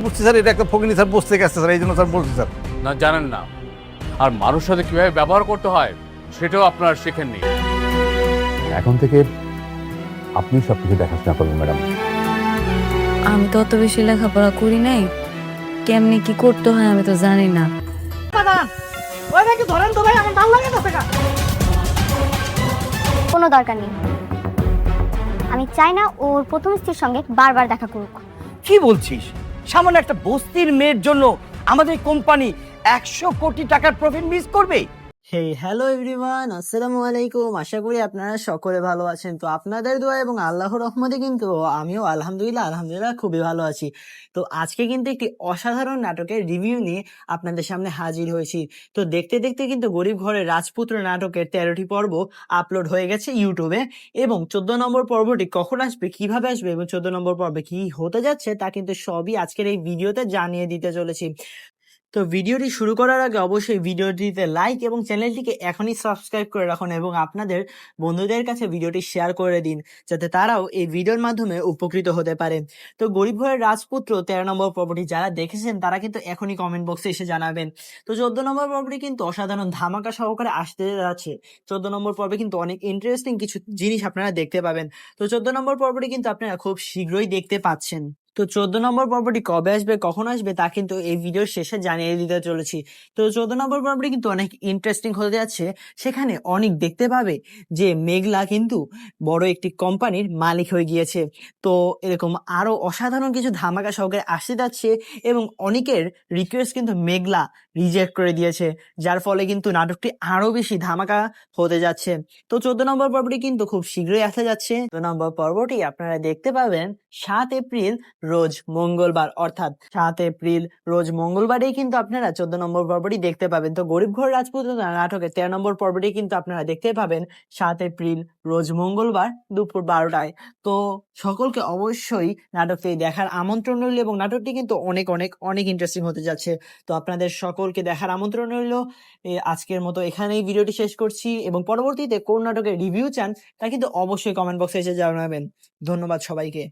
বুঝছি স্যার, এটা একটা ফকিনি স্যার বসতে গেছে স্যার, এই জন্য স্যার বলছি স্যার। না, জানেন না। আর মানুষের সাথে কিভাবে ব্যবহার করতে হয় সেটাও আপনারা শেখেননি। এখন থেকে আপনি সবকিছু দেখাশোনা করবেন ম্যাডাম। আমি তো অত বেশি লেখাপড়া করি নাই, কেমনি কি করতে হয় আমি তো জানি না। কোনো দরকার নেই। আমি চাই না ওর প্রথম স্ত্রীর সঙ্গে বারবার দেখা করুক। কি বলছিস? সামান্য একটা বস্তির মেয়ের জন্য আমাদের কোম্পানি 100 কোটি টাকার প্রফিট মিস করবে? হ্যালো এভরিওয়ান, আসসালামু আলাইকুম। আশা করি আপনারা সকলে ভালো আছেন। তো আপনাদের দোয়া এবং আল্লাহর রহমতে কিন্তু আমিও আলহামদুলিল্লাহ খুবই ভালো আছি। তো আজকে কিন্তু একটি অসাধারণ নাটকের রিভিউ নিয়ে আপনাদের সামনে হাজির হয়েছি। তো দেখতে দেখতে কিন্তু গরিব ঘরের রাজপুত্র নাটকের 13টি পর্ব আপলোড হয়ে গেছে ইউটিউবে, এবং 14 নম্বর পর্বটি কখন আসবে, কিভাবে আসবে এবং 14 নম্বর পর্বে কি হতে যাচ্ছে তা কিন্তু সবই আজকের এই ভিডিওতে জানিয়ে দিতে চলেছি। তো ভিডিওটি শুরু করার আগে অবশ্যই ভিডিওটিতে লাইক এবং চ্যানেলটিকে এখনই সাবস্ক্রাইব করে রাখুন এবং আপনাদের বন্ধুদের কাছে ভিডিওটি শেয়ার করে দিন, যাতে তারাও এই ভিডিওর মাধ্যমে উপকৃত হতে পারে। তো গরিব ঘরের রাজপুত্র 13 নম্বর পর্বটি যারা দেখেছেন তারা কিন্তু এখনই কমেন্ট বক্সে এসে জানাবেন। তো 14 নম্বর পর্বটি কিন্তু অসাধারণ ধামাকা সহকারে আসতে যাচ্ছে। 14 নম্বর পর্বে কিন্তু অনেক ইন্টারেস্টিং কিছু জিনিস আপনারা দেখতে পাবেন। তো 14 নম্বর পর্বটি কিন্তু আপনারা খুব শীঘ্রই দেখতে পাচ্ছেন। তো 14 নম্বর পর্বটি কবে আসবে, কখন আসবে তা কিন্তু এই ভিডিওর শেষে জানিয়ে দিতে চলেছি। তো 14 নম্বর পর্বটি কিন্তু অনেক ইন্টারেস্টিং হতে যাচ্ছে। সেখানে অনেক দেখতে পাবে যে মেঘলা কিন্তু বড় একটি কোম্পানির মালিক হয়ে গিয়েছে। তো এরকম আরো অসাধারণ কিছু ধামাকা সহকারে আসতে যাচ্ছে এবং অনেকের রিকোয়েস্ট কিন্তু মেঘলা রিজেক্ট করে দিয়েছে, যার ফলে কিন্তু নাটকটি আরো বেশি ধামাকা হতে যাচ্ছে। তো 14 নম্বর পর্বটি কিন্তু খুব শীঘ্রই আসতে যাচ্ছে। 14 নম্বর পর্বটি আপনারা দেখতে পাবেন 7 এপ্রিল রোজ মঙ্গলবার, অর্থাৎ 7 এপ্রিল রোজ মঙ্গলবারেই কিন্তু আপনারা 14 নম্বর পর্বটি দেখতে পাবেন। তো গরিব ঘর রাজপুত্র নাটকের 13 নম্বর পর্বটি কিন্তু আপনারা দেখতে পাবেন 7 এপ্রিল রোজ মঙ্গলবার দুপুর 12টায়। তো সকলকে অবশ্যই নাটকটি দেখার আমন্ত্রণ রইল এবং নাটকটি কিন্তু অনেক অনেক অনেক ইন্টারেস্টিং হতে যাচ্ছে। তো আপনাদের সকলকে দেখার আমন্ত্রণ রইল। আজকের মতো এখানেই ভিডিওটি শেষ করছি এবং পরবর্তীতে কোন নাটকের রিভিউ চান তা কিন্তু অবশ্যই কমেন্ট বক্সে এসে জানাবেন। ধন্যবাদ সবাইকে।